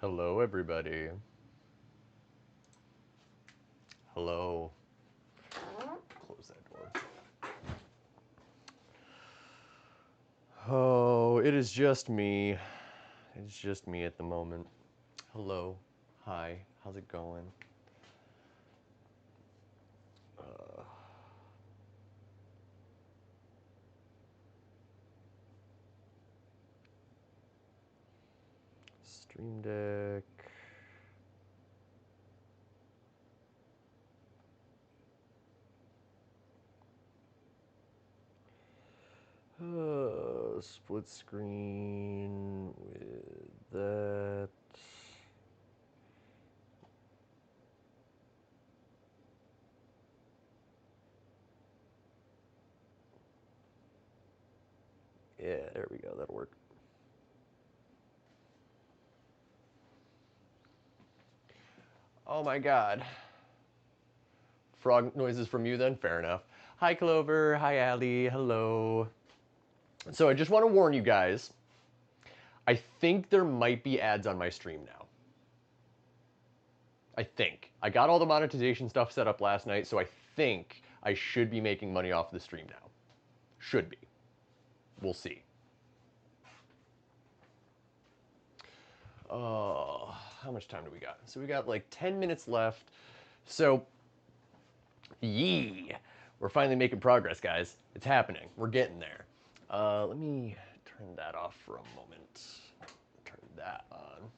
Hello, everybody. Hello. Close that door. Oh, it is just me. It's just me at the moment. Hello. Hi. How's it going? Uh, Stream Deck. Split screen with that. Yeah, there we go. That'll work. Oh my god. Frog noises from you then? Fair enough. Hi, Clover. Hi, Allie. Hello. So I just want to warn you guys. I think there might be ads on my stream now. I think. I got all the monetization stuff set up last night, so I think I should be making money off the stream now. Should be. We'll see. Oh, how much time do we got? So we got like 10 minutes left. So, yee. We're finally making progress, guys. It's happening. We're getting there. Let me turn that off for a moment. Turn that on.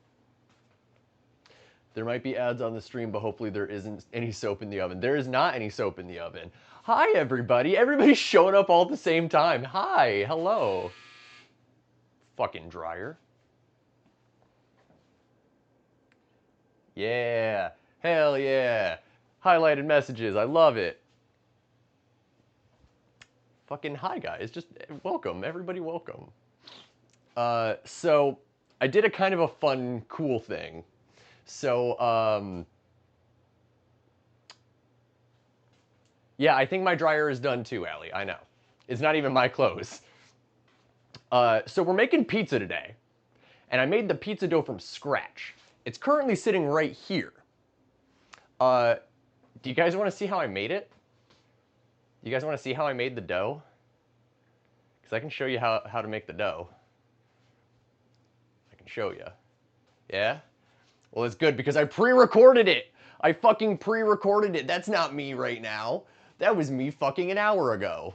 There might be ads on the stream, but hopefully there isn't any soap in the oven. There is not any soap in the oven. Hi, everybody. Everybody's showing up all at the same time. Hi. Hello. Fucking dryer. Yeah. Hell yeah. Highlighted messages. I love it. Fucking hi, guys. Just welcome. Everybody welcome. So I did a kind of a fun, cool thing. So, yeah, I think my dryer is done too, Allie. I know. It's not even my clothes. So we're making pizza today. And I made the pizza dough from scratch. It's currently sitting right here. Do you guys want to see how I made it? You guys want to see how I made the dough? Because I can show you how to make the dough. I can show you. Yeah? Well, it's good because I pre-recorded it. I fucking pre-recorded it. That's not me right now. That was me fucking an hour ago.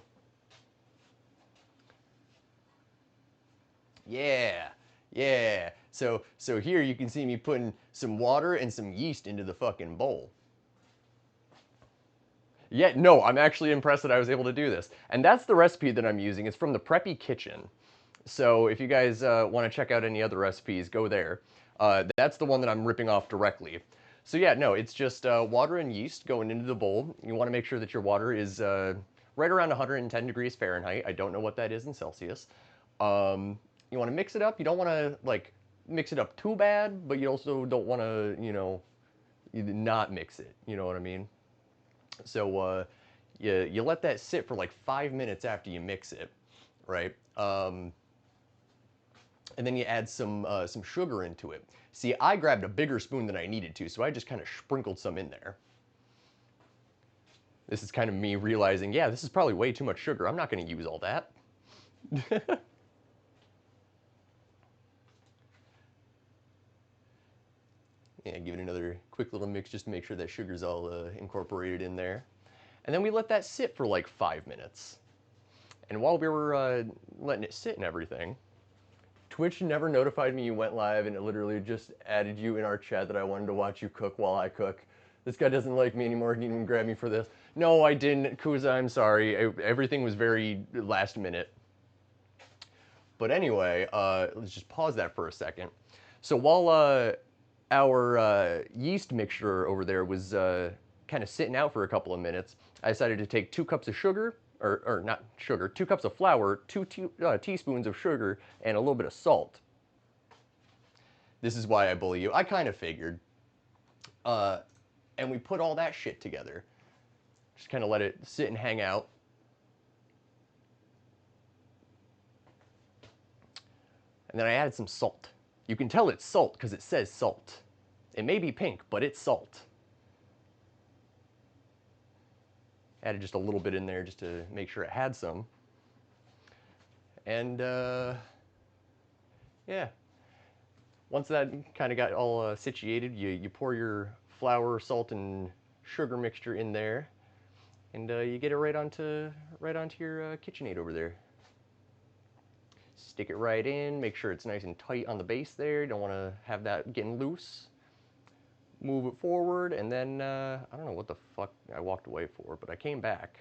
Yeah. Yeah. So here you can see me putting some water and some yeast into the fucking bowl. Yeah, no, I'm actually impressed that I was able to do this. And that's the recipe that I'm using. It's from the Preppy Kitchen. So if you guys want to check out any other recipes, go there. That's the one that I'm ripping off directly. So yeah, no, it's just water and yeast going into the bowl. You want to make sure that your water is right around 110 degrees Fahrenheit. I don't know what that is in Celsius. You want to mix it up. You don't want to like mix it up too bad, but you also don't want to, not mix it. You know what I mean? So you let that sit for like 5 minutes after you mix it, right? And then you add some sugar into it. See, I grabbed a bigger spoon than I needed to, so I just kind of sprinkled some in there. This is kind of me realizing, yeah, this is probably way too much sugar. I'm not going to use all that. Yeah, give it another quick little mix just to make sure that sugar's all incorporated in there. And then we let that sit for like 5 minutes. And while we were letting it sit and everything, Twitch never notified me you went live, and it literally just added you in our chat that I wanted to watch you cook while I cook. This guy doesn't like me anymore. He didn't even grab me for this. No, I didn't, Kuza. I'm sorry. Everything was very last minute. But anyway, let's just pause that for a second. So while our yeast mixture over there was kind of sitting out for a couple of minutes, I decided to take 2 cups of sugar, or not sugar, 2 cups of flour, two teaspoons of sugar, and a little bit of salt. This is why I bully you. I kind of figured. And we put all that shit together. Just kind of let it sit and hang out. And then I added some salt. You can tell it's salt because it says salt. It may be pink, but it's salt. Added just a little bit in there just to make sure it had some. And yeah, once that kind of got all situated, you pour your flour, salt, and sugar mixture in there, and you get it right onto your KitchenAid over there. Stick it right in, make sure it's nice and tight on the base there. You don't want to have that getting loose. Move it forward, and then I don't know what the fuck I walked away for, but I came back.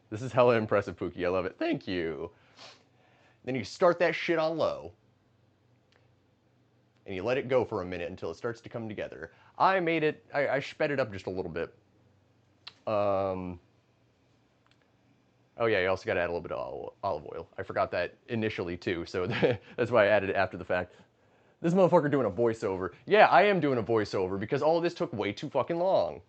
This is hella impressive, Pookie. I love it. Thank you. Then you start that shit on low, and you let it go for a minute until it starts to come together. I made it, I sped it up just a little bit. Oh yeah, you also got to add a little bit of olive oil. I forgot that initially too, so that's why I added it after the fact. This motherfucker doing a voiceover. Yeah, I am doing a voiceover because all of this took way too fucking long.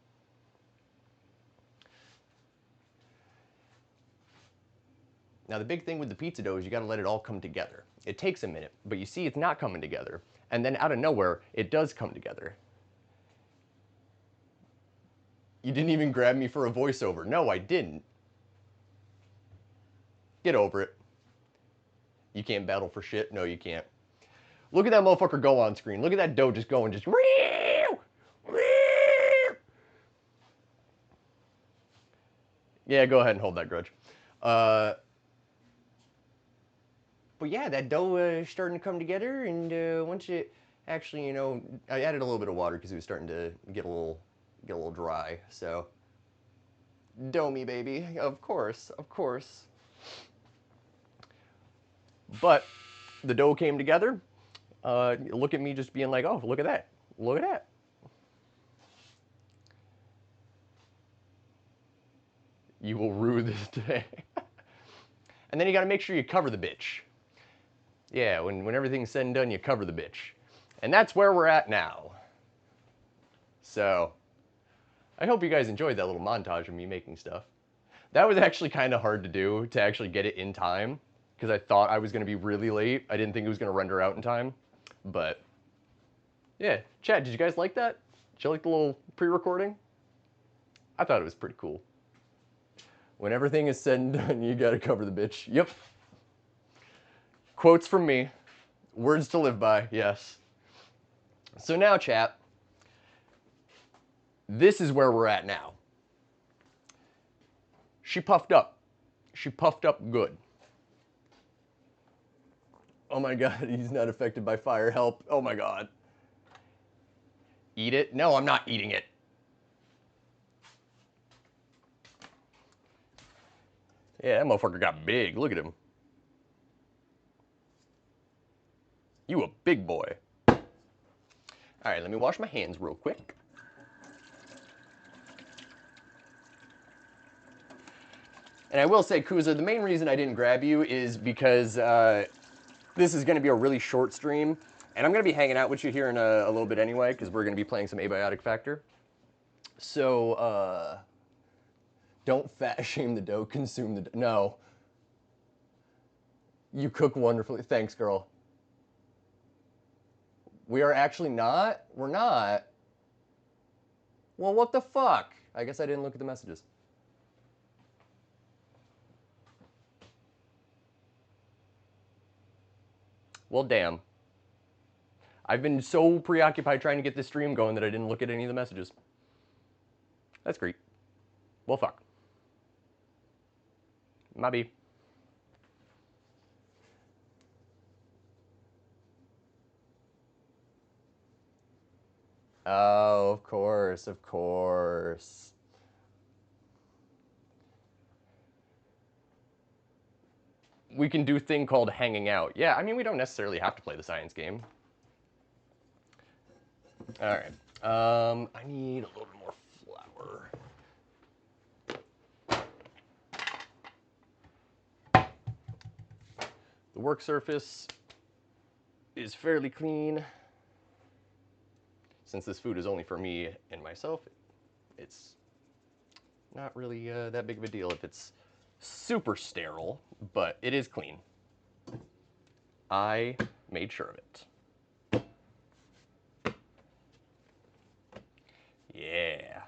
Now the big thing with the pizza dough is you gotta let it all come together. It takes a minute, but you see it's not coming together. And then out of nowhere, it does come together. You didn't even grab me for a voiceover. No, I didn't. Get over it. You can't battle for shit. No, you can't. Look at that motherfucker go on screen. Look at that dough just going, just. Yeah, go ahead and hold that grudge. But yeah, that dough is starting to come together, and once it actually, you know, I added a little bit of water because it was starting to get a little dry. So, dough me, baby. Of course, of course. But the dough came together. Look at me just being like, oh, look at that. Look at that. You will rue this day. And then you got to make sure you cover the bitch. Yeah, when everything's said and done, you cover the bitch. And that's where we're at now. So, I hope you guys enjoyed that little montage of me making stuff. That was actually kind of hard to do, to actually get it in time, because I thought I was going to be really late. I didn't think it was going to render out in time. But, yeah. Chat, did you guys like that? Did you like the little pre-recording? I thought it was pretty cool. When everything is said and done, you gotta cover the bitch. Yep. Quotes from me. Words to live by, yes. So now, chat, this is where we're at now. She puffed up. She puffed up good. Oh my god, he's not affected by fire. Help. Oh my god. Eat it? No, I'm not eating it. Yeah, that motherfucker got big. Look at him. You a big boy. All right, let me wash my hands real quick. And I will say, Kuza, the main reason I didn't grab you is because this is going to be a really short stream, and I'm going to be hanging out with you here in a little bit anyway, because we're going to be playing some Abiotic Factor. So, don't fat shame the dough, consume the dough. No. You cook wonderfully. Thanks, girl. We are actually not? We're not? Well, what the fuck? I guess I didn't look at the messages. Well, damn. I've been so preoccupied trying to get this stream going that I didn't look at any of the messages. That's great. Well, fuck. Maybe. Oh, of course, of course. We can do a thing called hanging out. Yeah, I mean, we don't necessarily have to play the science game. All right. I need a little bit more flour. The work surface is fairly clean. Since this food is only for me and myself, it's not really that big of a deal if it's super sterile, but it is clean. I made sure of it. Yeah.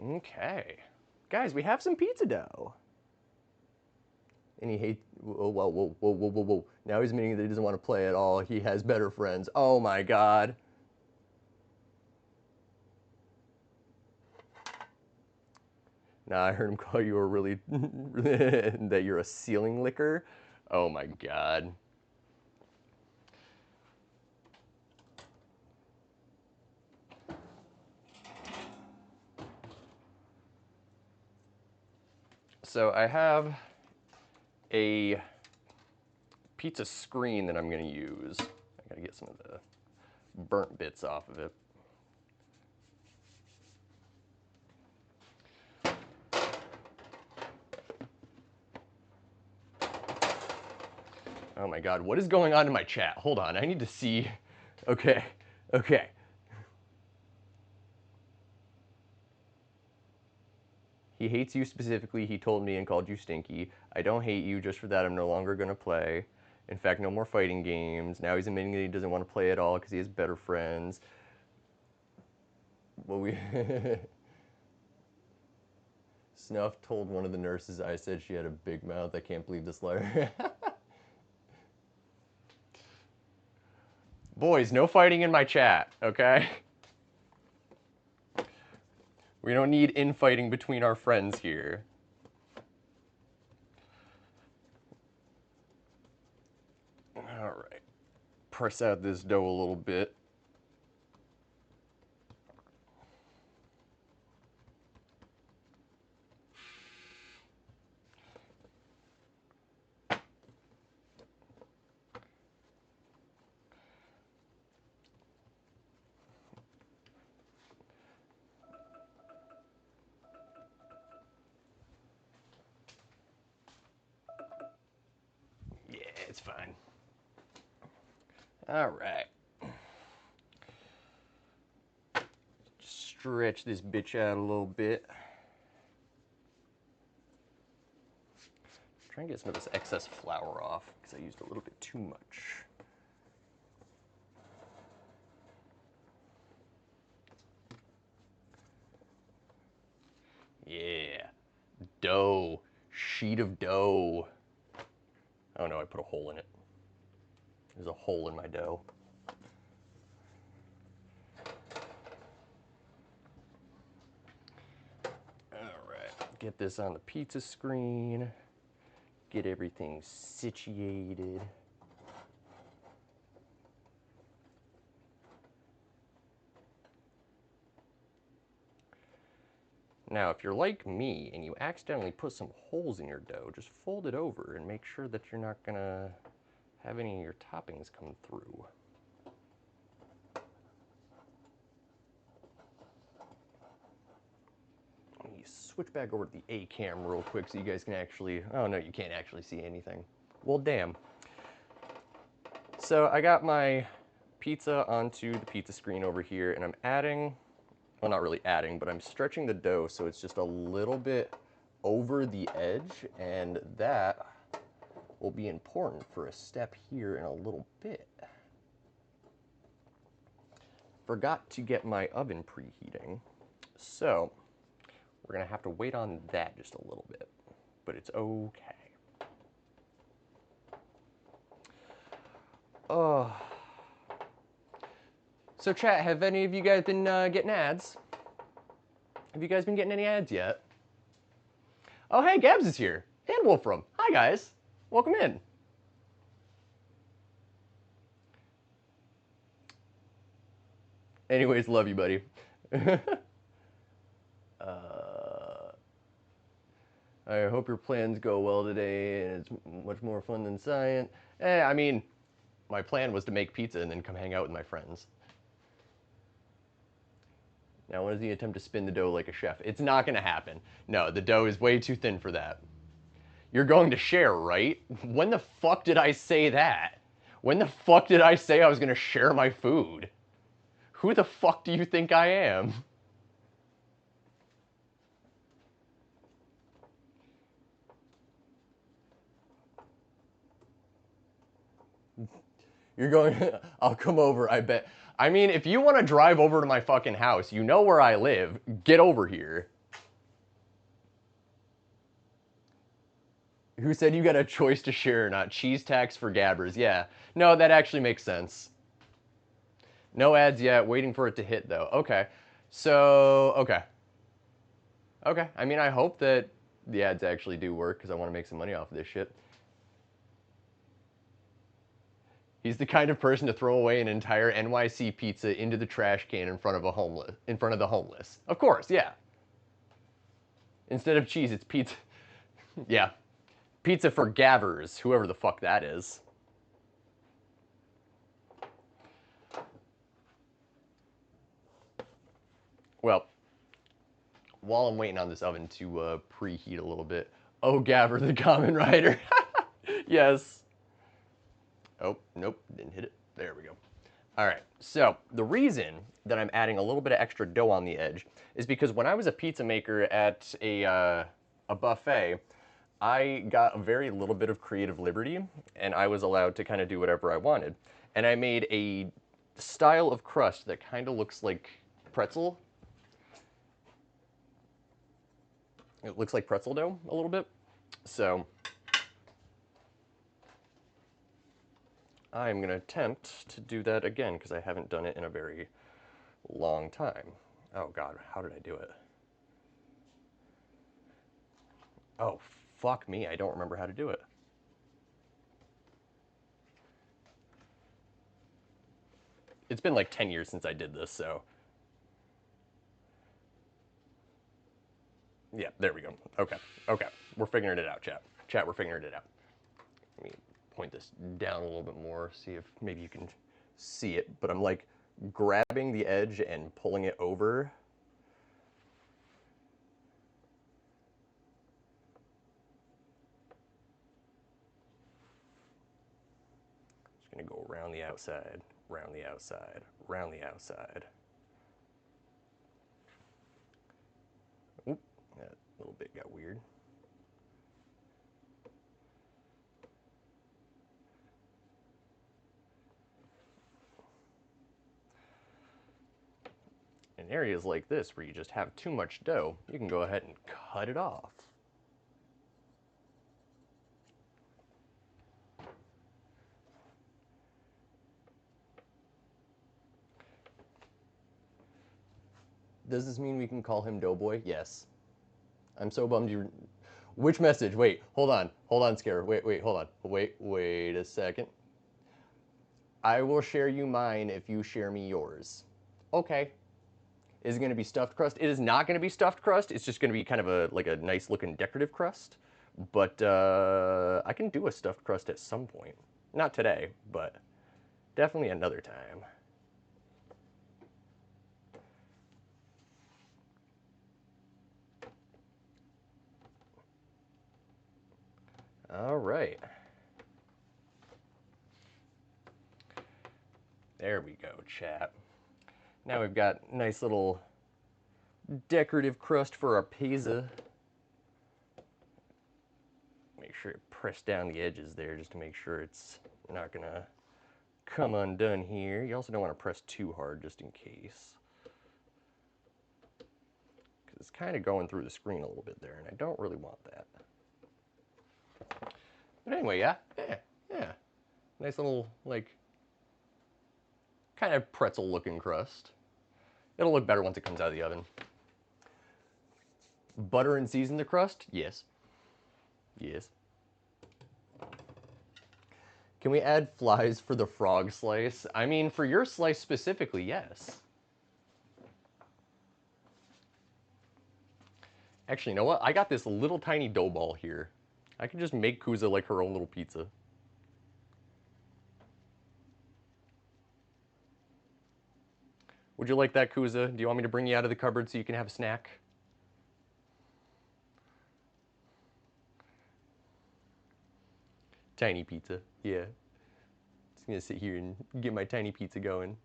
Okay. Guys, we have some pizza dough. And he hates. Whoa, whoa, whoa, whoa, whoa, whoa, whoa. Now he's meaning that he doesn't want to play at all. He has better friends. Oh my god. Now I heard him call you a really. that you're a ceiling licker. Oh my god. So I have a pizza screen that I'm going to use. I got to get some of the burnt bits off of it. Oh my god, what is going on in my chat? Hold on, I need to see. Okay, okay. He hates you specifically. He told me and called you stinky. I don't hate you. Just for that, I'm no longer going to play. In fact, no more fighting games. Now he's admitting that he doesn't want to play at all because he has better friends. Well, we... Snuff told one of the nurses I said she had a big mouth. I can't believe this liar. Boys, no fighting in my chat, okay? We don't need infighting between our friends here. All right. Press out this dough a little bit. Yeah, it's fine. All right. Just stretch this bitch out a little bit. Try and get some of this excess flour off because I used a little bit too much. Yeah. Dough. Sheet of dough. Oh no, I put a hole in it. There's a hole in my dough. Alright, get this on the pizza screen. Get everything situated. Now, if you're like me and you accidentally put some holes in your dough, just fold it over and make sure that you're not gonna have any of your toppings come through. Let me switch back over to the A cam real quick so you guys can actually, oh no, you can't actually see anything. Well, damn. So I got my pizza onto the pizza screen over here and I'm adding, well, not really adding, but I'm stretching the dough so it's just a little bit over the edge, and that will be important for a step here in a little bit. Forgot to get my oven preheating, so we're gonna have to wait on that just a little bit, but it's okay. Oh. So chat, have any of you guys been getting ads? Have you guys been getting any ads yet? Oh, hey, Gabs is here. And Wolfram. Hi, guys. Welcome in. Anyways, love you, buddy. I hope your plans go well today, and it's much more fun than science. I mean, my plan was to make pizza and then come hang out with my friends. Now, when is the attempt to spin the dough like a chef? It's not going to happen. No, the dough is way too thin for that. You're going to share, right? When the fuck did I say that? When the fuck did I say I was going to share my food? Who the fuck do you think I am? You're going, I'll come over, I bet. I mean, if you want to drive over to my fucking house, you know where I live. Get over here. Who said you got a choice to share or not? Cheese tax for gabbers. Yeah. No, that actually makes sense. No ads yet. Waiting for it to hit, though. Okay. So, okay. Okay. I mean, I hope that the ads actually do work because I want to make some money off of this shit. He's the kind of person to throw away an entire NYC pizza into the trash can in front of the homeless. Of course, yeah. Instead of cheese, it's pizza. Yeah. Pizza for gabbers, whoever the fuck that is. Well, while I'm waiting on this oven to preheat a little bit. Oh, Gabber, the Common Rider. Yes. Oh, nope, didn't hit it. There we go. All right, so the reason that I'm adding a little bit of extra dough on the edge is because when I was a pizza maker at a buffet, I got a very little bit of creative liberty, and I was allowed to kind of do whatever I wanted. And I made a style of crust that kind of looks like pretzel. It looks like pretzel dough a little bit. So I'm going to attempt to do that again because I haven't done it in a very long time. Oh God, how did I do it? Oh, fuck me, I don't remember how to do it. It's been like 10 years since I did this, so. Yeah, there we go. Okay, okay. We're figuring it out, chat. Chat, we're figuring it out. Let me point this down a little bit more, see if maybe you can see it. But I'm like grabbing the edge and pulling it over. Just gonna go around the outside, around the outside, around the outside. Oop, that little bit got weird. In areas like this where you just have too much dough, you can go ahead and cut it off. Does this mean we can call him Doughboy? Yes. I'm so bummed you... Which message? Wait, hold on. Hold on, Scare. Wait, hold on. Wait a second. I will share you mine if you share me yours. Okay. Is it going to be stuffed crust? It is not going to be stuffed crust. It's just going to be kind of a nice looking decorative crust. But I can do a stuffed crust at some point. Not today, but definitely another time. All right. There we go, chat. Now we've got nice little decorative crust for our pizza. Make sure to press down the edges there just to make sure it's not gonna come undone here. You also don't want to press too hard just in case. Because it's kind of going through the screen a little bit there, and I don't really want that. But anyway, yeah. Nice little, like, kind of pretzel-looking crust. It'll look better once it comes out of the oven. Butter and season the crust? Yes. Yes. Can we add flies for the frog slice? I mean, for your slice specifically, yes. Actually, you know what? I got this little tiny dough ball here. I can just make Kuza like her own little pizza. Would you like that, Kuza? Do you want me to bring you out of the cupboard so you can have a snack? Tiny pizza, yeah. Just gonna sit here and get my tiny pizza going.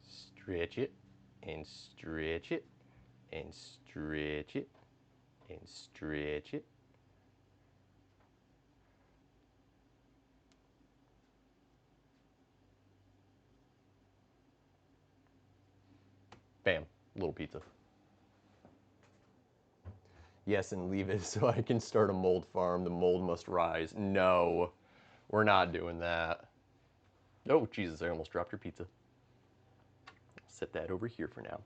Stretch it, and stretch it, and stretch it, and stretch it. Bam, little pizza. Yes, and leave it so I can start a mold farm. The mold must rise. No, we're not doing that. Oh, Jesus, I almost dropped your pizza. Set that over here for now.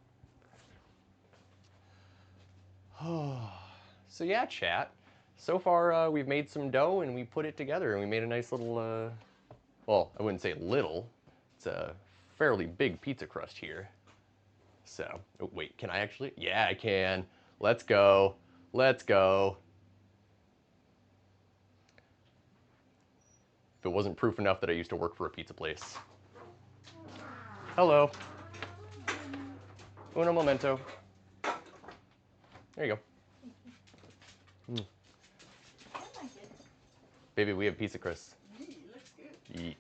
So yeah, chat. So far, we've made some dough and we put it together and we made a nice little, well, I wouldn't say little. It's a fairly big pizza crust here. So, oh, wait, can I actually? Yeah, I can. Let's go. Let's go. If it wasn't proof enough that I used to work for a pizza place. Hello. Uno momento. There you go. Mm. I like it. Baby, we have pizza crusts. It looks good. Yeet.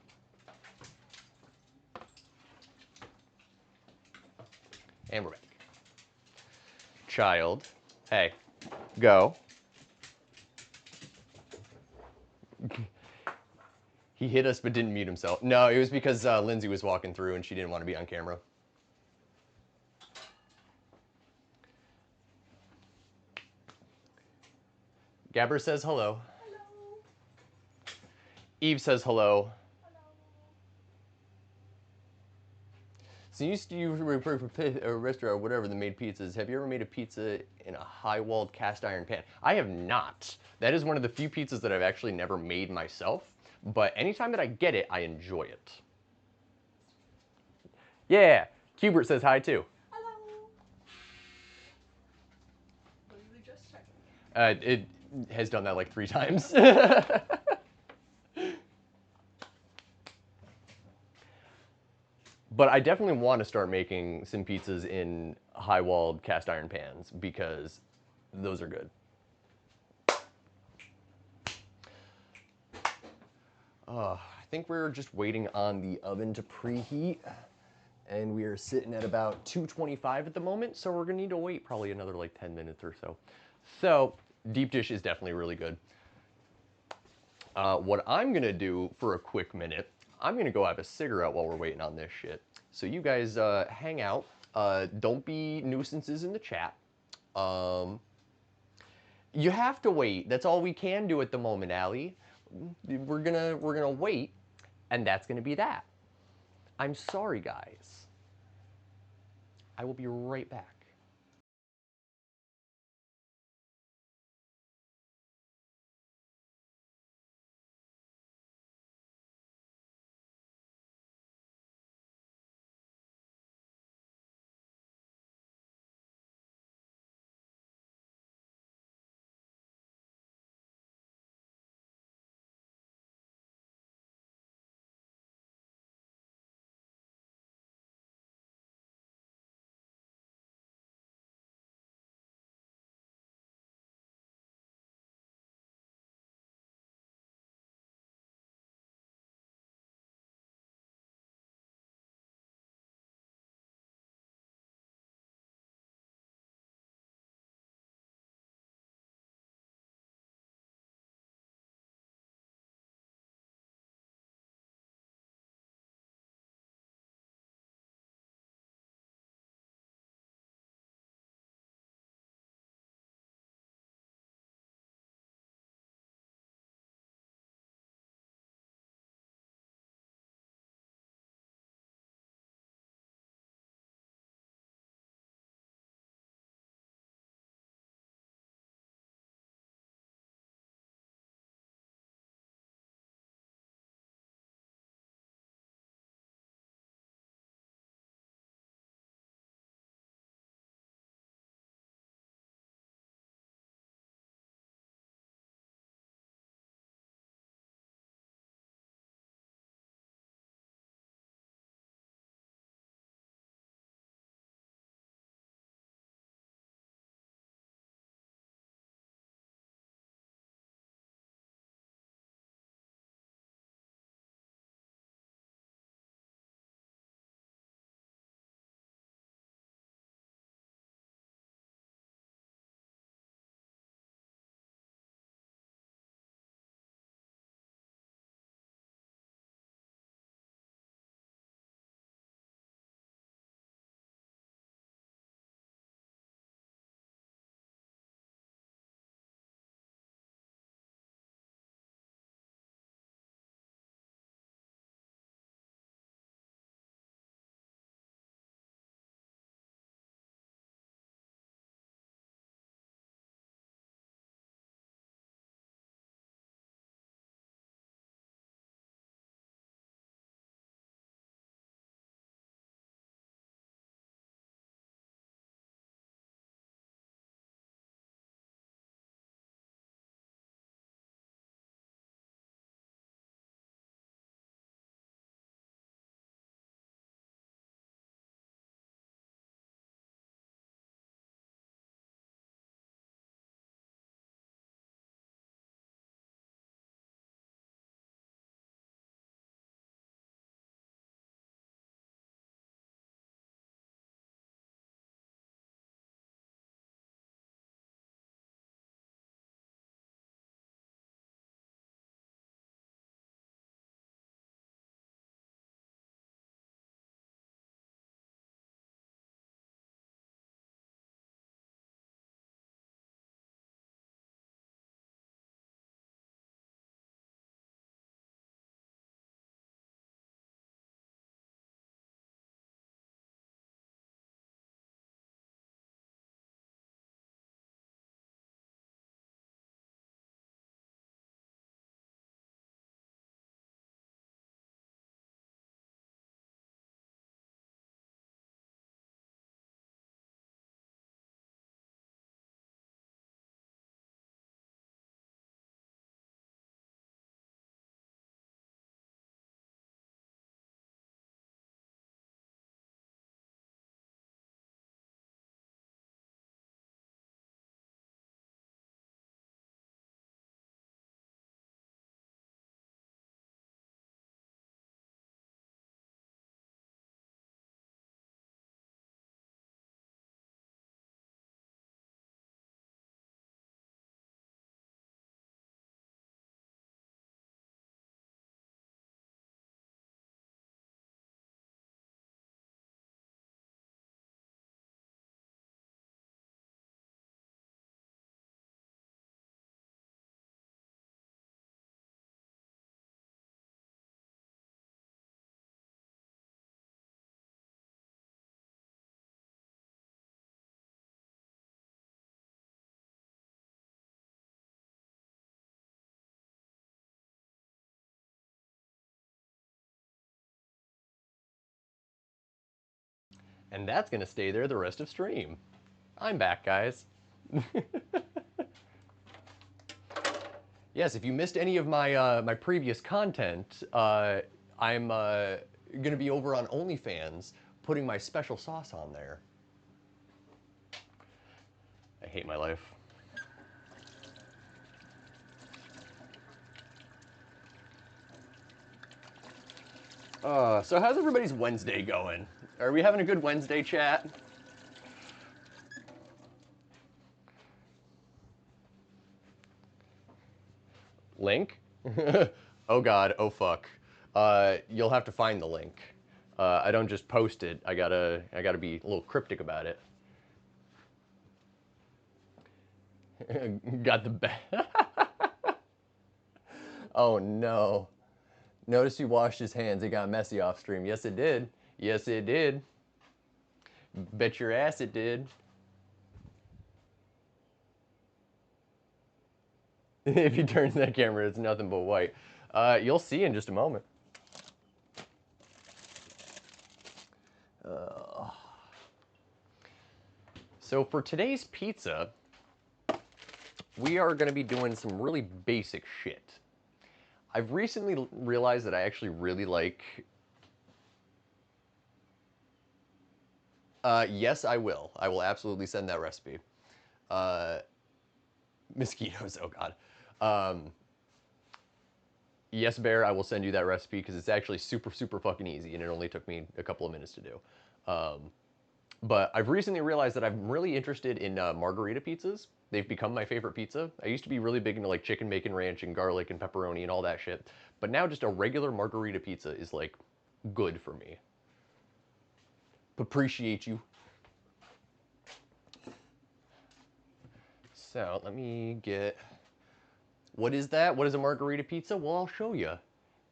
And we're back. Child. Hey. Go. He hit us but didn't mute himself. No, it was because Lindsay was walking through and she didn't want to be on camera. Gabber says hello. Hello. Eve says hello. Hello. So you refer to a restaurant or whatever that made pizzas. Have you ever made a pizza in a high-walled cast iron pan? I have not. That is one of the few pizzas that I've actually never made myself. But anytime that I get it, I enjoy it. Yeah, Hubert says hi too. Hello. What did we just check? It has done that like 3 times. But I definitely want to start making some pizzas in high-walled cast iron pans because those are good. I think we're just waiting on the oven to preheat, and we are sitting at about 225 at the moment, so we're gonna need to wait probably another like 10 minutes or so. So deep dish is definitely really good. What I'm gonna do for a quick minute, I'm gonna go have a cigarette while we're waiting on this shit. So you guys hang out. Don't be nuisances in the chat. You have to wait. That's all we can do at the moment, Allie. We're gonna wait, and that's gonna be that. I'm sorry, guys. I will be right back. And that's going to stay there the rest of stream. I'm back, guys. Yes, if you missed any of my my previous content, I'm going to be over on OnlyFans putting my special sauce on there. I hate my life. So how's everybody's Wednesday going? Are we having a good Wednesday, chat? Link? Oh God, oh fuck. You'll have to find the link. I don't just post it. I gotta be a little cryptic about it. Got the best. Oh no. Notice he washed his hands. It got messy off stream. Yes, it did. Yes, it did. Bet your ass it did. If you turn that camera, it's nothing but white. You'll see in just a moment. So for today's pizza, we are going to be doing some really basic shit. I've recently realized that I actually really like... yes, I will. I will absolutely send that recipe. Mosquitoes, oh God. Yes, Bear, I will send you that recipe because it's actually super, super fucking easy and it only took me a couple of minutes to do. But I've recently realized that I'm really interested in margarita pizzas. They've become my favorite pizza. I used to be really big into like chicken bacon ranch and garlic and pepperoni and all that shit. But now just a regular margarita pizza is like good for me. Appreciate you. So let me get... What is that? What is a margarita pizza? Well, I'll show you.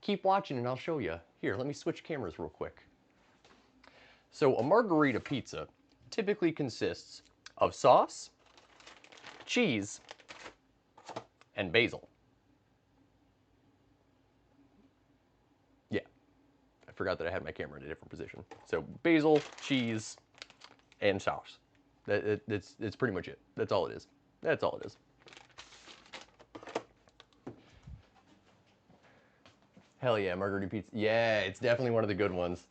Keep watching and I'll show you. Here, let me switch cameras real quick. So a margarita pizza typically consists of sauce, cheese, and basil. Yeah, I forgot that I had my camera in a different position. So basil, cheese, and sauce. It's pretty much it. That's all it is. That's all it is. Hell yeah, margarita pizza. Yeah, it's definitely one of the good ones.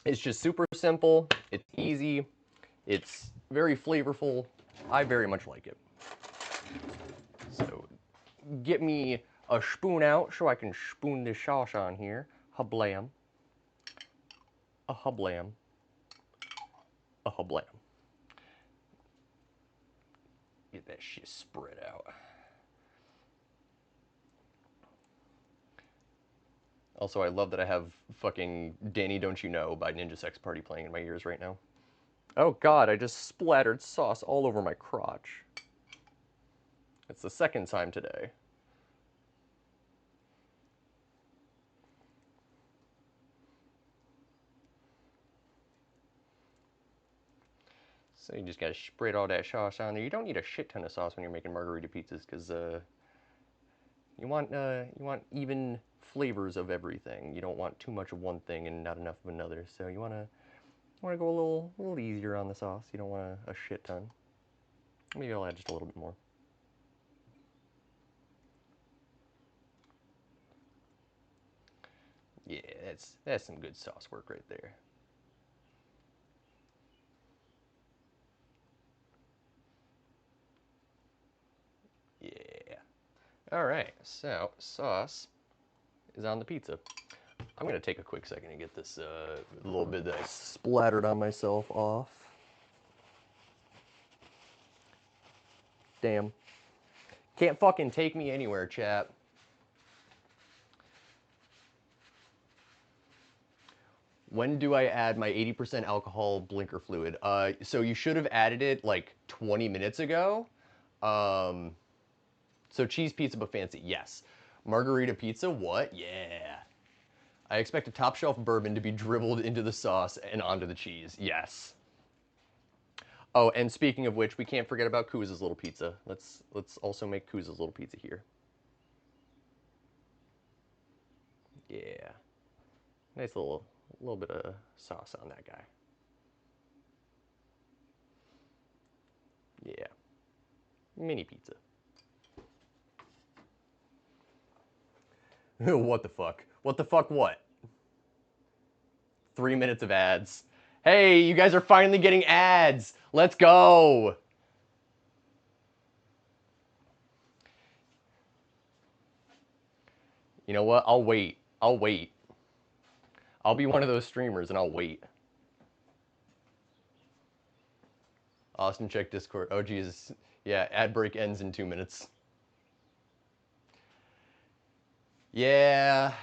It's just super simple. It's easy. It's very flavorful. I very much like it. So get me a spoon out so I can spoon this sauce on here. Hablam. A hablam. A hablam. Get that shit spread out. Also, I love that I have fucking Danny Don't You Know by Ninja Sex Party playing in my ears right now. Oh God, I just splattered sauce all over my crotch. It's the second time today. So you just gotta spread all that sauce on there. You don't need a shit ton of sauce when you're making margarita pizzas, because you want even flavors of everything. You don't want too much of one thing and not enough of another. So you wanna go a little easier on the sauce. You don't want a shit ton. Maybe I'll add just a little bit more. Yeah, that's some good sauce work right there. Yeah. All right, so sauce is on the pizza. I'm gonna take a quick second to get this little bit that I splattered on myself off. Damn. Can't fucking take me anywhere, chat. When do I add my 80% alcohol blinker fluid? So you should have added it like 20 minutes ago. So cheese pizza but fancy, yes. Margarita pizza, what? Yeah. I expect a top shelf bourbon to be dribbled into the sauce and onto the cheese, yes. Oh, and speaking of which, we can't forget about Kuz's little pizza. Let's also make Kuz's little pizza here. Yeah. Nice little A little bit of sauce on that guy. Yeah. Mini pizza. What the fuck? What the fuck what? 3 minutes of ads. Hey, you guys are finally getting ads. Let's go. You know what? I'll wait. I'll wait. I'll be one of those streamers and I'll wait. Austin, check Discord. Oh, Jesus. Yeah, ad break ends in 2 minutes. Yeah.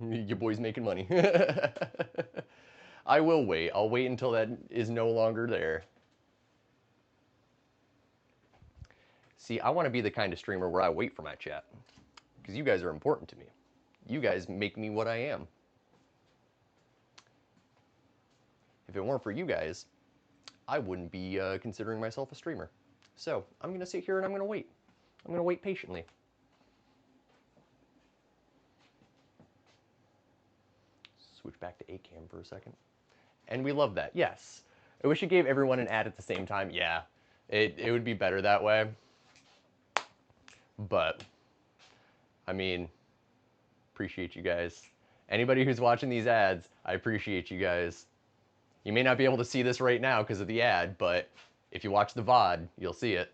Your boy's making money. I will wait. I'll wait until that is no longer there. See, I want to be the kind of streamer where I wait for my chat. Because you guys are important to me. You guys make me what I am. If it weren't for you guys, I wouldn't be considering myself a streamer. So, I'm going to sit here and I'm going to wait. I'm going to wait patiently. Switch back to ACAM for a second. And we love that, yes. I wish it gave everyone an ad at the same time. Yeah, it would be better that way. But, I mean, appreciate you guys. Anybody who's watching these ads, I appreciate you guys. You may not be able to see this right now because of the ad, but if you watch the VOD, you'll see it.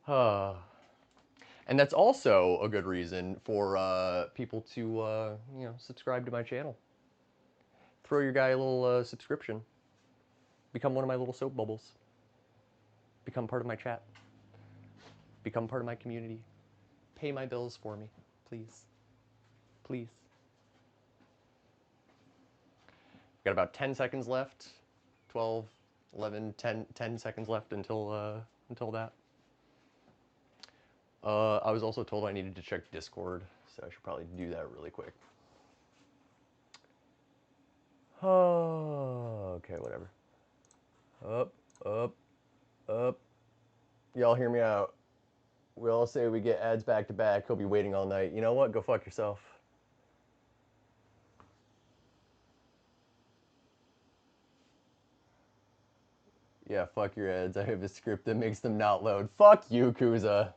And that's also a good reason for people to, you know, subscribe to my channel. Throw your guy a little subscription. Become one of my little soap bubbles. Become part of my chat. Become part of my community. Pay my bills for me, please. Please. We've got about 10 seconds left. 12, 11, 10 seconds left until that. I was also told I needed to check Discord, so I should probably do that really quick. Oh, okay, whatever. Up, up, up. Y'all hear me out. We all say we get ads back to back. He'll be waiting all night. You know what? Go fuck yourself. Yeah, fuck your ads. I have a script that makes them not load. Fuck you, Kuza.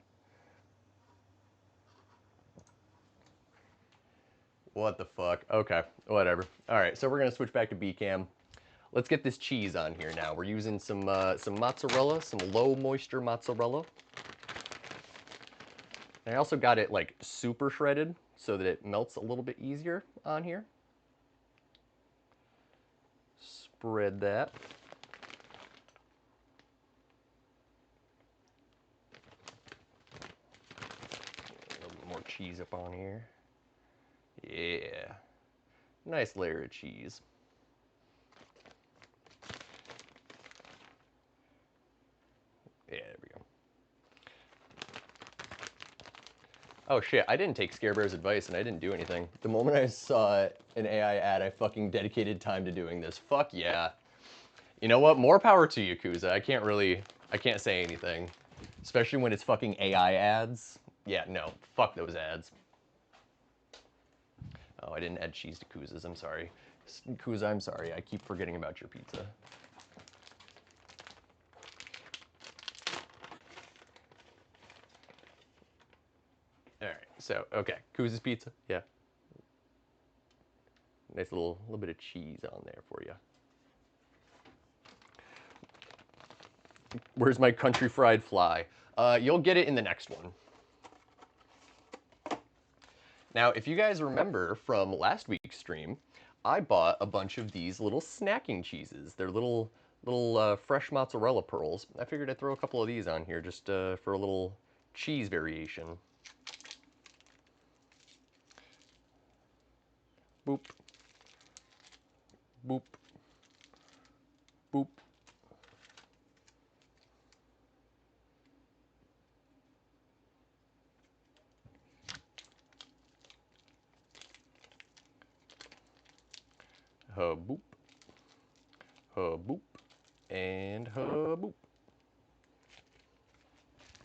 What the fuck? Okay, whatever. All right, so we're gonna switch back to BCam. Let's get this cheese on here now. We're using some mozzarella, some low moisture mozzarella. And I also got it like super shredded so that it melts a little bit easier on here. Spread that. A little bit more cheese up on here. Yeah. Nice layer of cheese. Yeah, there we go. Oh shit, I didn't take Scare Bear's advice and I didn't do anything. The moment I saw an AI ad, I fucking dedicated time to doing this. Fuck yeah. You know what? More power to you, Kuza. I can't say anything. Especially when it's fucking AI ads. Yeah, no. Fuck those ads. Oh, I didn't add cheese to Kuza's. I'm sorry. Kuza, I'm sorry. I keep forgetting about your pizza. All right. So, okay. Kuza's pizza. Yeah. Nice little bit of cheese on there for you. Where's my country fried fly? You'll get it in the next one. Now, if you guys remember from last week's stream, I bought a bunch of these little snacking cheeses. They're little fresh mozzarella pearls. I figured I'd throw a couple of these on here just for a little cheese variation. Boop. Boop. Boop. Ha-boop. Ha-boop. And ha-boop.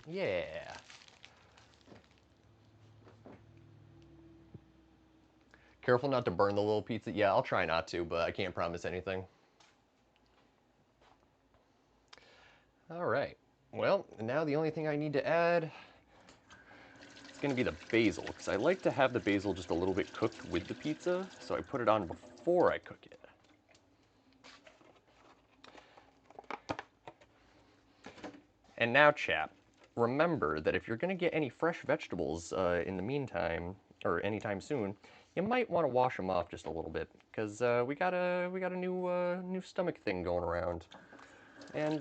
Yeah. Careful not to burn the little pizza. Yeah, I'll try not to, but I can't promise anything. All right. Well, now the only thing I need to add is going to be the basil, because I like to have the basil just a little bit cooked with the pizza, so I put it on before I cook it. And now, chap, remember that if you're going to get any fresh vegetables in the meantime, or anytime soon, you might want to wash them off just a little bit, because we got a new stomach thing going around, and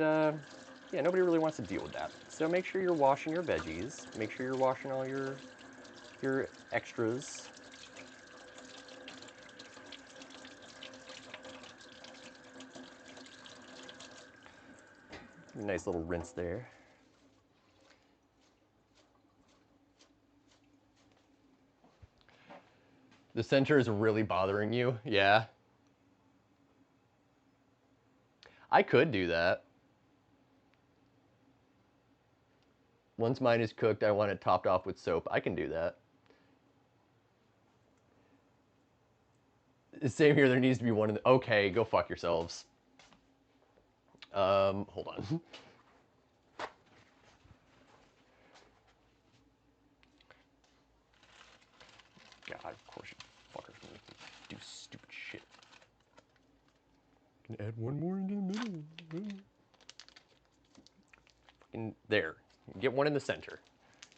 yeah, nobody really wants to deal with that. So make sure you're washing your veggies. Make sure you're washing all your extras. Nice little rinse there. The center is really bothering you? Yeah. I could do that. Once mine is cooked, I want it topped off with soap. I can do that. Same here, there needs to be one in the... Okay, go fuck yourselves. Hold on. God, of course you fuckers make me do stupid shit. Can add one more into the middle. Fucking there. Get one in the center.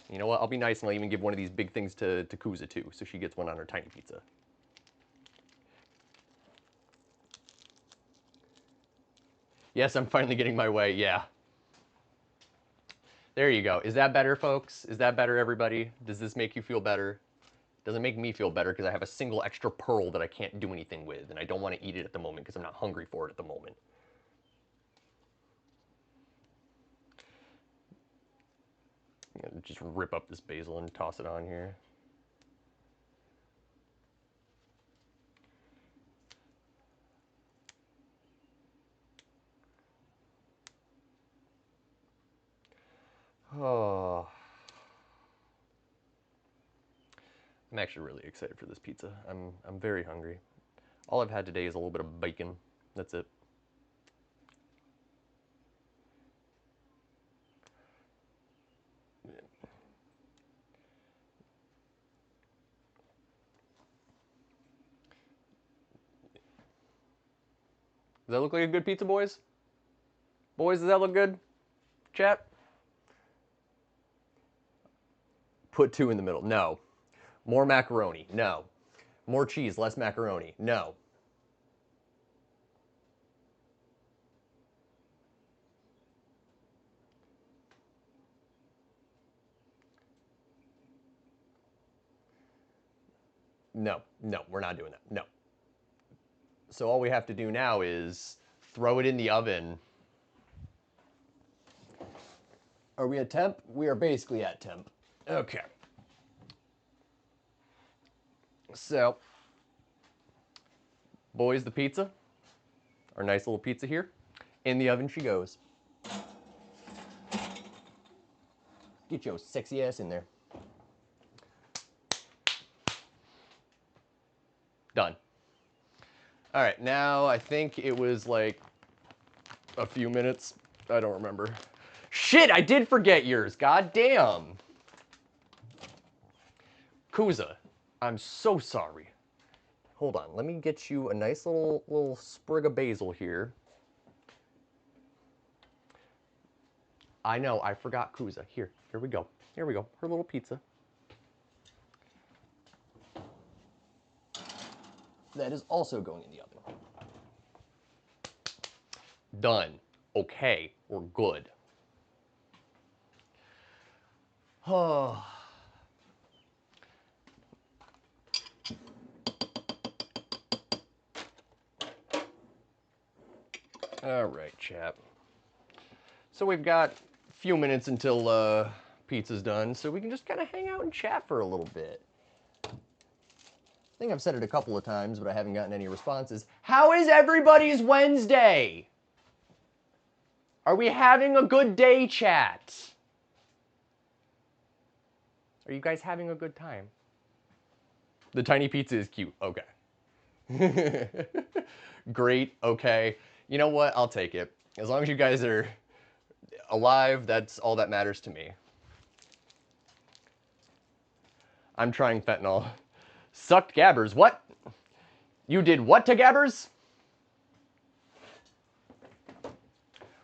You know what? I'll be nice and I'll even give one of these big things to Kuza too, so she gets one on her tiny pizza. Yes, I'm finally getting my way, yeah. There you go. Is that better, folks? Is that better, everybody? Does this make you feel better? Doesn't make me feel better because I have a single extra pearl that I can't do anything with, and I don't want to eat it at the moment because I'm not hungry for it at the moment. I'm gonna just rip up this basil and toss it on here. Oh. I'm actually really excited for this pizza. I'm very hungry. All I've had today is a little bit of bacon. That's it. Does that look like a good pizza, boys? Boys, does that look good? Chat? Put two in the middle. No. More macaroni. No. More cheese, less macaroni. No. No. No, we're not doing that. No. So all we have to do now is throw it in the oven. Are we at temp? We are basically at temp. Okay. So, boys, the pizza. Our nice little pizza here. In the oven she goes. Get your sexy ass in there. Done. All right, now I think it was like a few minutes. I don't remember. Shit, I did forget yours. God damn. Kuza, I'm so sorry. Hold on, let me get you a nice little sprig of basil here. I know, I forgot Kuza. Here we go. Here we go. Her little pizza. That is also going in the oven. Done. Okay, we're good. Oh. All right, chap. So we've got a few minutes until pizza's done, so we can just kind of hang out and chat for a little bit. I think I've said it a couple of times, but I haven't gotten any responses. How is everybody's Wednesday? Are we having a good day, chat? Are you guys having a good time? The tiny pizza is cute. Okay. Great. Okay. You know what? I'll take it. As long as you guys are alive, that's all that matters to me. I'm trying fentanyl. Sucked Gabbers. What? You did what to Gabbers?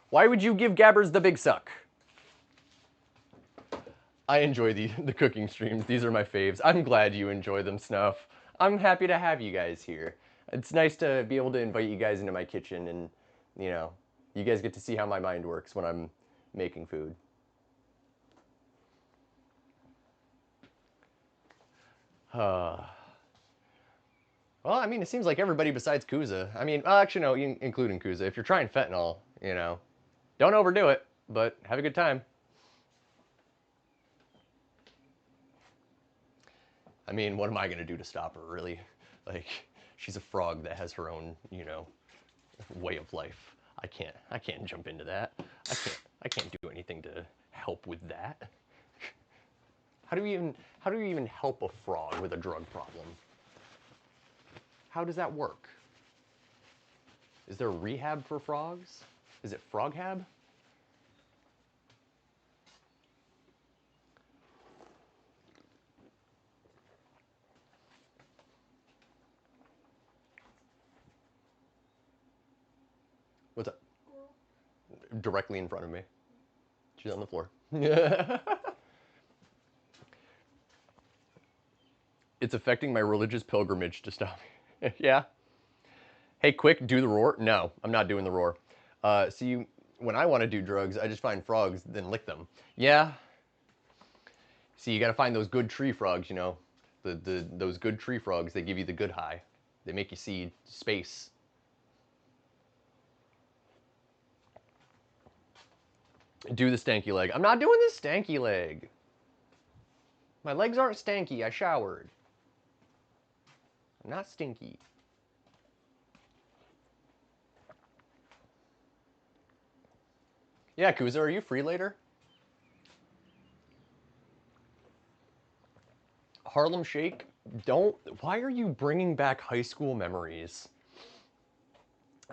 Why would you give Gabbers the big suck? I enjoy the cooking streams. These are my faves. I'm glad you enjoy them, Snuff. I'm happy to have you guys here. It's nice to be able to invite you guys into my kitchen and, you know, you guys get to see how my mind works when I'm making food. Well, I mean, it seems like everybody besides Kuza. I mean, well, actually, no, including Kuza. If you're trying fentanyl, you know, don't overdo it, but have a good time. I mean, what am I going to do to stop her, really? Like, she's a frog that has her own, you know, way of life. I can't jump into that. I can't do anything to help with that. How do you even help a frog with a drug problem? How does that work? Is there rehab for frogs? Is it froghab? What's up? Directly in front of me. She's on the floor. It's affecting my religious pilgrimage to stop me. Yeah. Hey, quick, do the roar. No, I'm not doing the roar. See, when I want to do drugs, I just find frogs, then lick them. Yeah. See, you got to find those good tree frogs, you know. Those good tree frogs, they give you the good high. They make you see space. Do the stanky leg. I'm not doing this stanky leg. My legs aren't stanky. I showered. I'm not stinky. Yeah, Kuza, are you free later? Harlem Shake, don't. Why are you bringing back high school memories?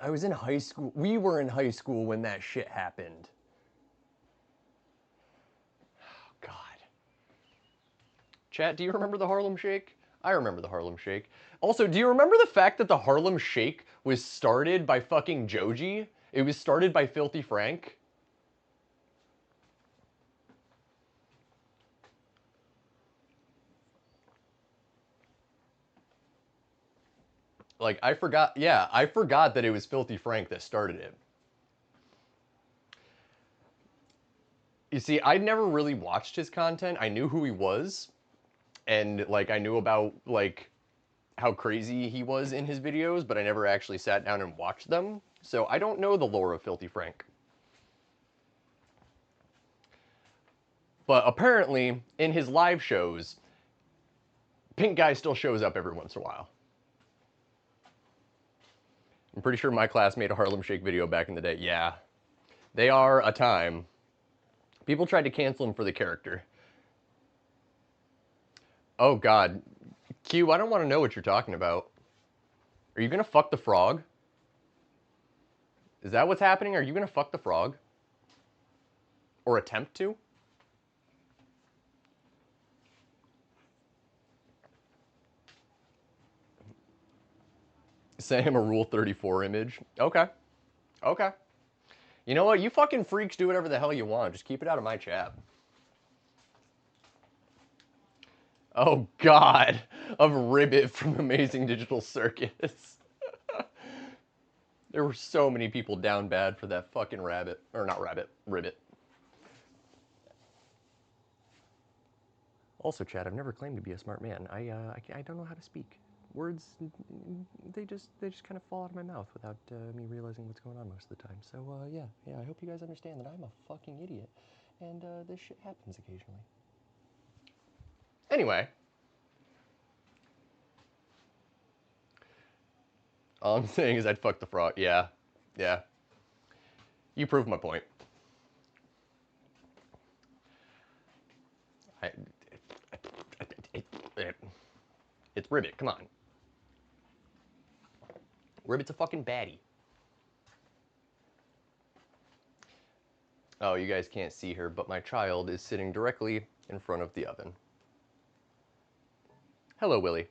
I was in high school. We were in high school when that shit happened. Oh, God. Chat, do you remember the Harlem Shake? I remember the Harlem Shake. Also, do you remember the fact that the Harlem Shake was started by fucking Joji? It was started by Filthy Frank? Like, I forgot, yeah, I forgot that it was Filthy Frank that started it. You see, I'd never really watched his content. I knew who he was, and, like, I knew about, like, how crazy he was in his videos, but I never actually sat down and watched them. So I don't know the lore of Filthy Frank. But apparently, in his live shows, Pink Guy still shows up every once in a while. I'm pretty sure my class made a Harlem Shake video back in the day. Yeah. They are a time. People tried to cancel him for the character. Oh, God. Q, I don't want to know what you're talking about. Are you going to fuck the frog? Is that what's happening? Are you going to fuck the frog? Or attempt to? Send him a Rule 34 image. Okay. Okay. You know what? You fucking freaks do whatever the hell you want. Just keep it out of my chat. Oh, God. Of Ribbit from Amazing Digital Circus. There were so many people down bad for that fucking rabbit. Or not rabbit, Ribbit. Also, Chad, I've never claimed to be a smart man. I don't know how to speak. Words, they just kind of fall out of my mouth without me realizing what's going on most of the time. So, yeah, I hope you guys understand that I'm a fucking idiot. And this shit happens occasionally. Anyway. All I'm saying is I'd fuck the frog. Yeah. Yeah. You proved my point. I, it's Ribbit. Come on. Ribbit's a fucking baddie. Oh, you guys can't see her, but my child is sitting directly in front of the oven. Hello, Willie.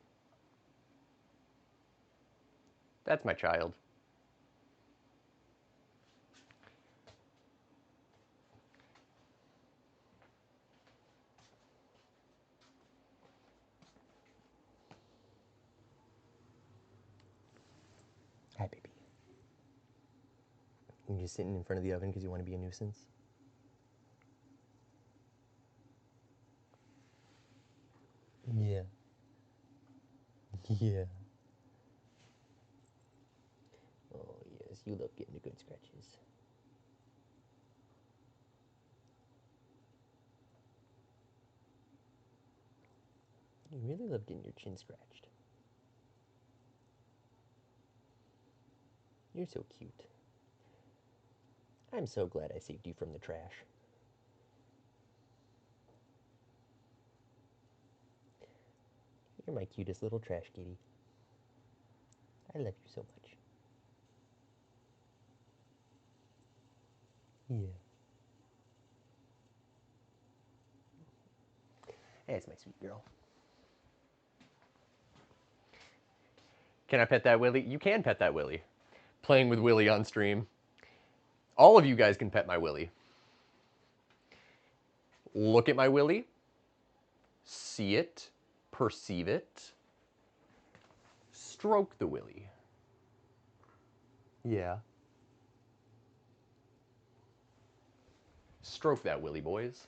That's my child. Hi, baby. You're just sitting in front of the oven because you want to be a nuisance? Yeah. Yeah. Oh, yes, you love getting the good scratches. You really love getting your chin scratched. You're so cute. I'm so glad I saved you from the trash. You're my cutest little trash kitty. I love you so much. Yeah. That's my sweet girl. Can I pet that Willie? You can pet that Willie. Playing with Willie on stream. All of you guys can pet my Willie. Look at my Willie. See it. Perceive it. Stroke the Willie. Yeah. Stroke that Willie, boys.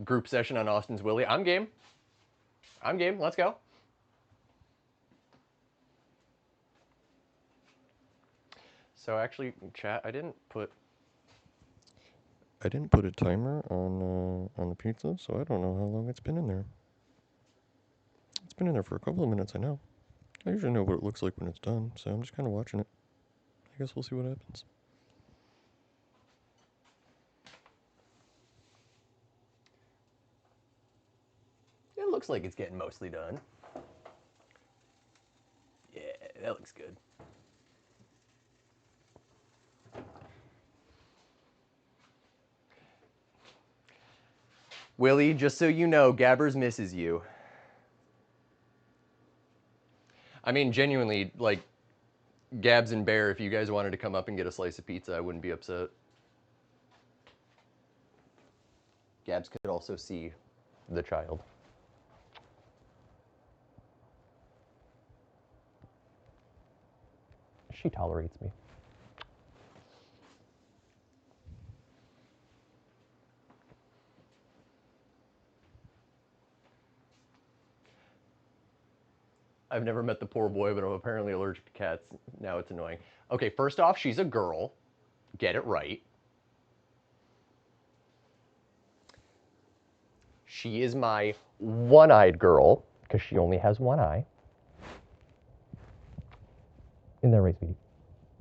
Group session on Austin's Willie. I'm game. I'm game. Let's go. So actually, chat, I didn't put a timer on the pizza, so I don't know how long it's been in there. It's been in there for a couple of minutes, I know. I usually know what it looks like when it's done, so I'm just kind of watching it. I guess we'll see what happens. It looks like it's getting mostly done. Yeah, that looks good. Willie, just so you know, Gabbers misses you. I mean, genuinely, like, Gabs and Bear, if you guys wanted to come up and get a slice of pizza, I wouldn't be upset. Gabs could also see the child. She tolerates me. I've never met the poor boy, but I'm apparently allergic to cats. Now it's annoying. Okay, first off, she's a girl. Get it right. She is my one-eyed girl, because she only has one eye. In that right, sweetie?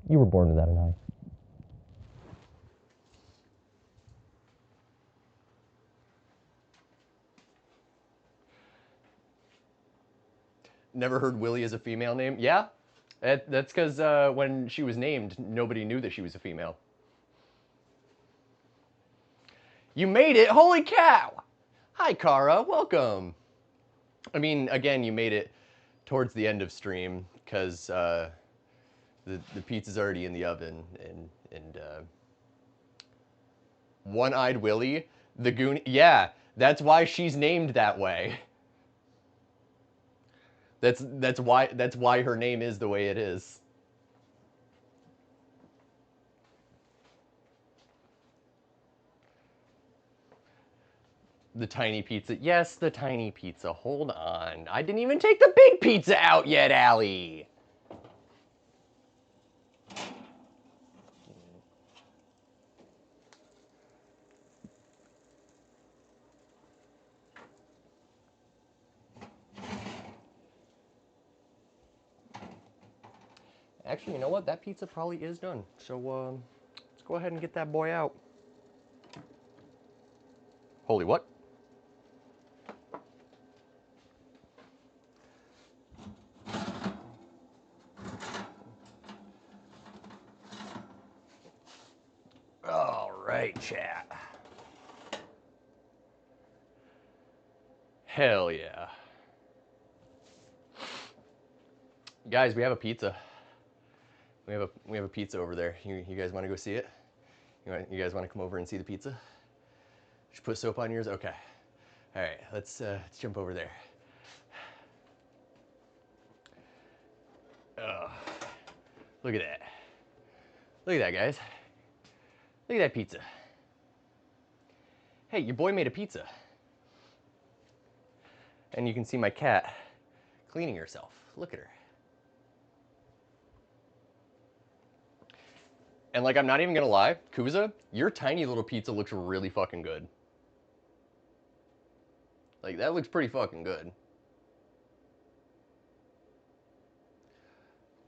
You were born without an eye. Never heard Willie as a female name? Yeah, that's because when she was named, nobody knew that she was a female. You made it! Holy cow! Hi, Kara. Welcome. I mean, again, you made it towards the end of stream because the pizza's already in the oven, and One-Eyed Willie, the goon. Yeah, that's why she's named that way. That's why her name is the way it is. The tiny pizza. Yes, the tiny pizza. Hold on. I didn't even take the big pizza out yet, Allie. Actually, you know what? That pizza probably is done. So let's go ahead and get that boy out. Holy what? All right, chat. Hell yeah. Guys, we have a pizza. We have a pizza over there. You guys want to go see it? You guys want to come over and see the pizza? Should put soap on yours? Okay. All right, let's jump over there. Oh, look at that. Look at that, guys. Look at that pizza. Hey, your boy made a pizza. And you can see my cat cleaning herself. Look at her. And like, I'm not even gonna lie, Kuza, your tiny little pizza looks really fucking good. Like, that looks pretty fucking good.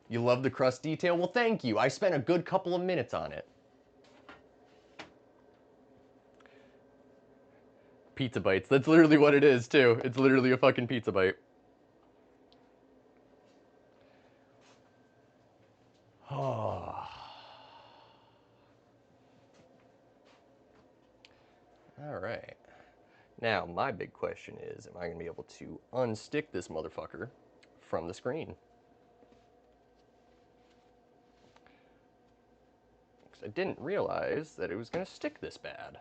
You love the crust detail? Well, thank you. I spent a good couple of minutes on it. Pizza bites. That's literally what it is, too. It's literally a fucking pizza bite. Oh. All right. Now, my big question is, am I going to be able to unstick this motherfucker from the screen? Because I didn't realize that it was going to stick this bad.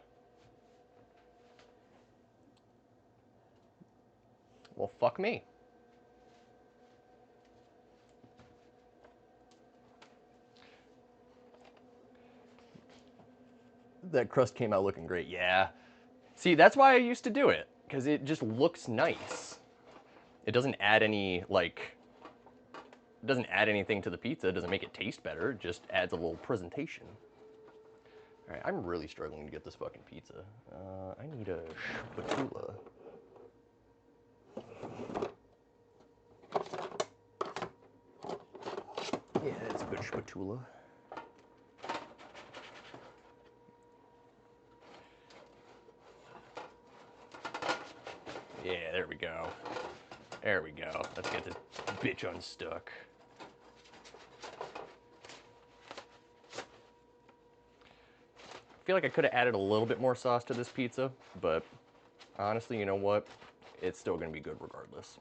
Well, fuck me. That crust came out looking great. Yeah. See, that's why I used to do it, because it just looks nice. It doesn't add any, like, it doesn't add anything to the pizza. It doesn't make it taste better. It just adds a little presentation. All right, I'm really struggling to get this fucking pizza. I need a spatula. Yeah, that's a good spatula. Yeah, there we go. There we go. Let's get this bitch unstuck. I feel like I could have added a little bit more sauce to this pizza, but honestly, you know what? It's still going to be good regardless.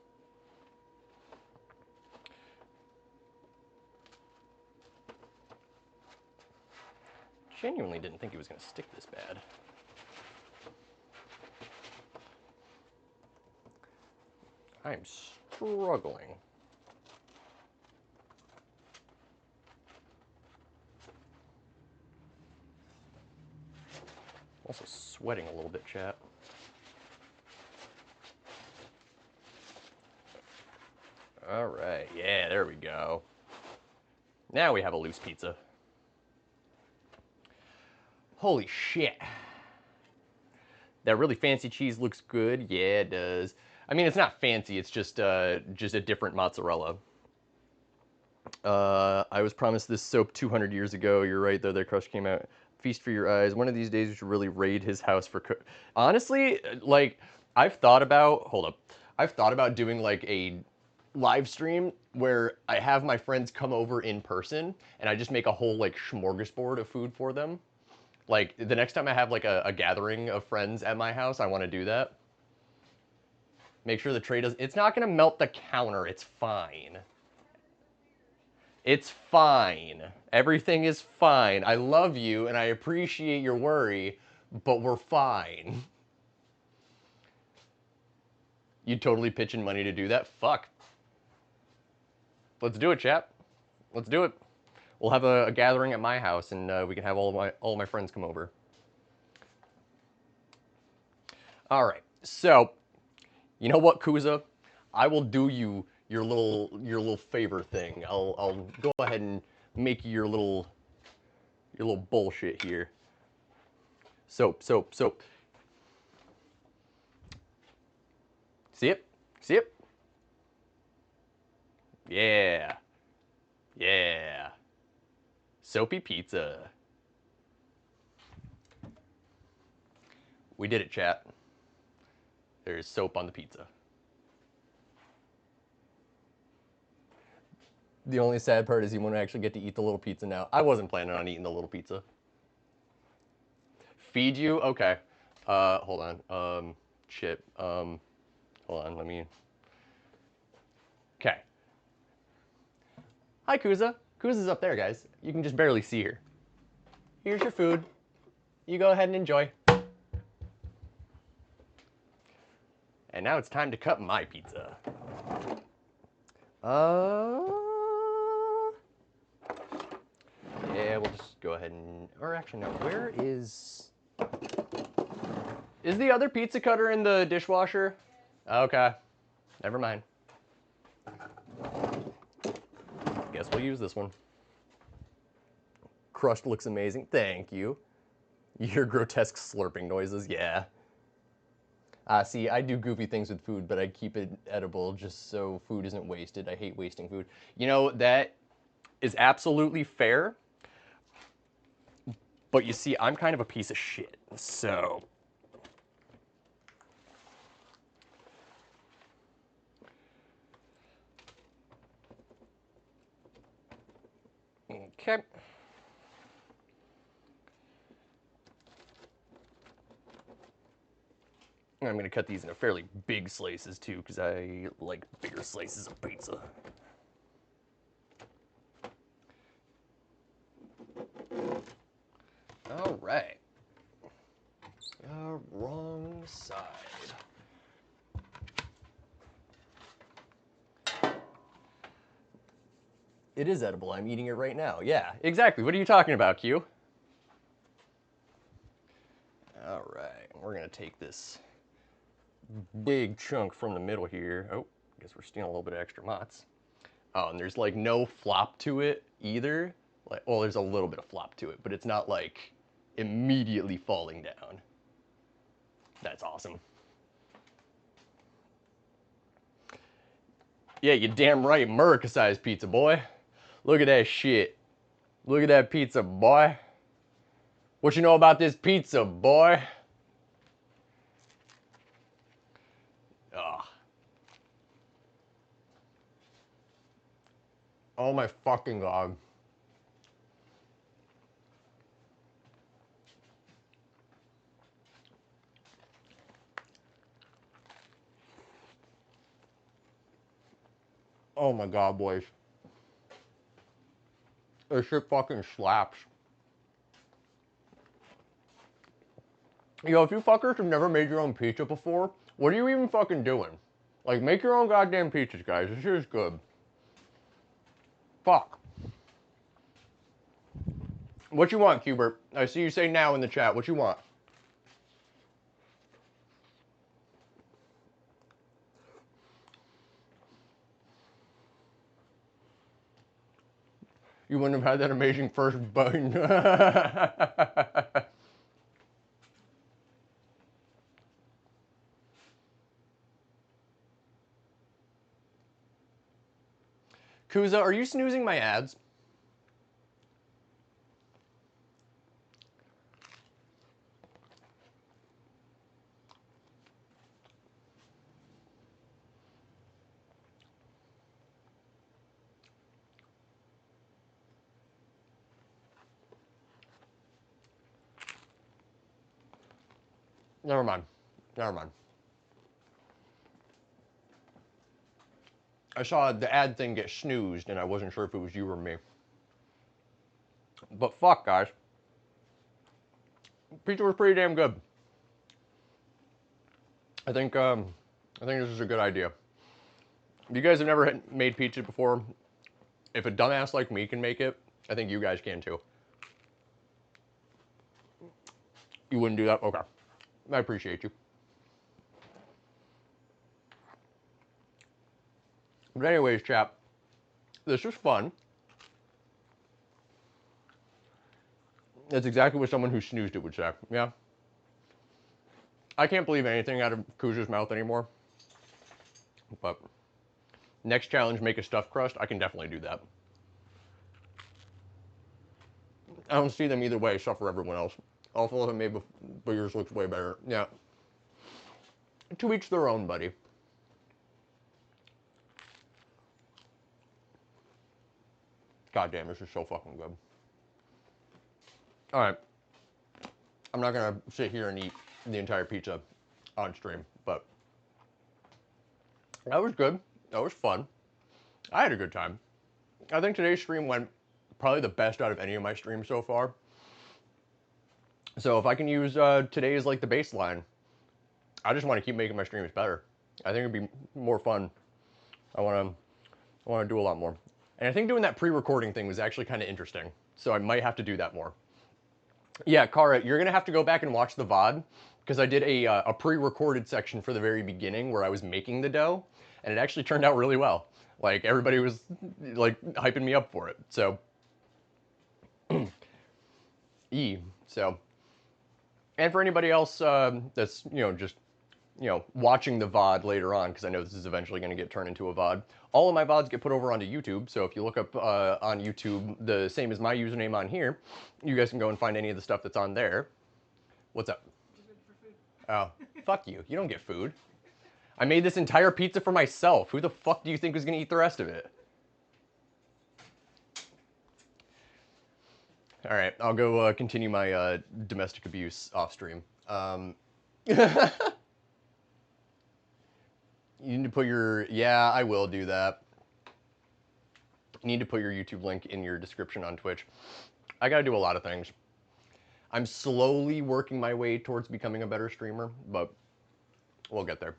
Genuinely didn't think it was going to stick this bad. I'm struggling. Also sweating a little bit, chat. All right, yeah, there we go. Now we have a loose pizza. Holy shit. That really fancy cheese looks good. Yeah, it does. I mean, it's not fancy. It's just a different mozzarella. I was promised this soap 200 years ago. You're right, though. Their crush came out. Feast for your eyes. One of these days, you should really raid his house for Honestly, like, I've thought about... Hold up. I've thought about doing, like, a live stream where I have my friends come over in person, and I just make a whole, like, smorgasbord of food for them. Like, the next time I have, like, a gathering of friends at my house, I want to do that. Make sure the tray does... It's not going to melt the counter. It's fine. It's fine. Everything is fine. I love you, and I appreciate your worry, but we're fine. You totally pitching money to do that? Fuck. Let's do it, chap. Let's do it. We'll have a gathering at my house, and we can have all my friends come over. All right. So, you know what, Kuza? I will do you your little favor thing. I'll go ahead and make you your little bullshit here. Soap. See it? See it? Yeah. Yeah. Soapy pizza. We did it, chat. There's soap on the pizza. The only sad part is you won't actually get to eat the little pizza now. I wasn't planning on eating the little pizza. Feed you? Okay. Hold on. Chip. Hold on, let me... Okay. Hi, Kuza. Kuza's up there, guys. You can just barely see her. Here's your food. You go ahead and enjoy. And now it's time to cut my pizza. Yeah, we'll just go ahead and... Or actually, no. Where is... Is the other pizza cutter in the dishwasher? Okay. Never mind. Guess we'll use this one. Crust looks amazing. Thank you. You hear grotesque slurping noises? Yeah. See, I do goofy things with food, but I keep it edible just so food isn't wasted. I hate wasting food. You know, that is absolutely fair. But you see, I'm kind of a piece of shit, so... Okay. And I'm going to cut these into fairly big slices, too, because I like bigger slices of pizza. All right. Wrong side. It is edible. I'm eating it right now. Yeah, exactly. What are you talking about, Q? All right. We're going to take this big chunk from the middle here. Oh, I guess we're stealing a little bit of extra mozz. Oh, and there's like no flop to it either. Like, well, there's a little bit of flop to it, but it's not like immediately falling down. That's awesome. Yeah, you damn right, America-sized pizza, boy. Look at that shit. Look at that pizza, boy. What you know about this pizza, boy? Ugh. Oh my fucking God. Oh my God, boys. This shit fucking slaps. Yo, if you fuckers have never made your own pizza before, what are you even fucking doing? Like, make your own goddamn pizzas, guys. This shit is good. Fuck. What you want, Cubert? I see you say now in the chat. What you want? You wouldn't have had that amazing first button. Kuza, are you snoozing my ads? Never mind. Never mind. I saw the ad thing get snoozed, and I wasn't sure if it was you or me. But fuck, guys. Pizza was pretty damn good. I think this is a good idea. If you guys have never made pizza before, if a dumbass like me can make it, I think you guys can too. You wouldn't do that? Okay. I appreciate you. But anyways, chap, this was fun. That's exactly what someone who snoozed it would say. Yeah. I can't believe anything out of Kuza's mouth anymore. But next challenge, make a stuffed crust. I can definitely do that. I don't see them either way, except for everyone else. Also, it made, but yours looks way better. Yeah. To each their own, buddy. God damn, this is so fucking good. All right. I'm not gonna sit here and eat the entire pizza on stream, but that was good. That was fun. I had a good time. I think today's stream went probably the best out of any of my streams so far. So if I can use today as like the baseline, I just want to keep making my streams better. I think it'd be more fun. I want to do a lot more. And I think doing that pre-recording thing was actually kind of interesting. So I might have to do that more. Yeah, Kara, you're gonna have to go back and watch the VOD because I did a pre-recorded section for the very beginning where I was making the dough, and it actually turned out really well. Like everybody was like hyping me up for it. So, so, and for anybody else that's just watching the VOD later on, because I know this is eventually going to get turned into a VOD. All of my VODs get put over onto YouTube, so if you look up on YouTube the same as my username on here, you guys can go and find any of the stuff that's on there. What's up? Just waiting for food. Oh, fuck you. You don't get food. I made this entire pizza for myself. Who the fuck do you think was going to eat the rest of it? All right, I'll go continue my domestic abuse off stream. You need to put your, yeah, I will do that. You need to put your YouTube link in your description on Twitch. I gotta do a lot of things. I'm slowly working my way towards becoming a better streamer, but we'll get there.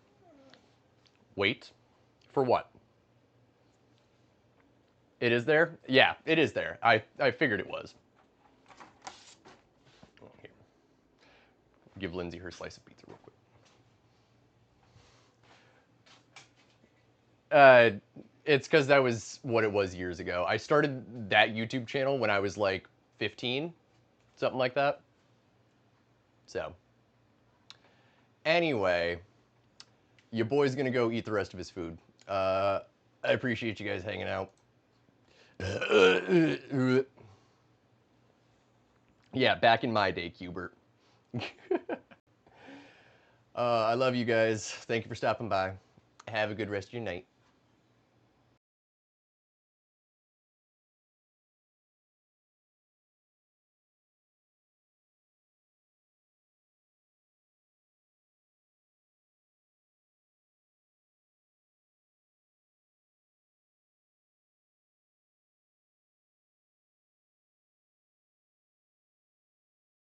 Wait, for what? It is there? Yeah, it is there. I figured it was. Here. Give Lindsay her slice of pizza real quick. It's because that was what it was years ago. I started that YouTube channel when I was like 15, something like that. So, anyway, your boy's gonna go eat the rest of his food. I appreciate you guys hanging out. Yeah, back in my day, Cubert. I love you guys. Thank you for stopping by. Have a good rest of your night.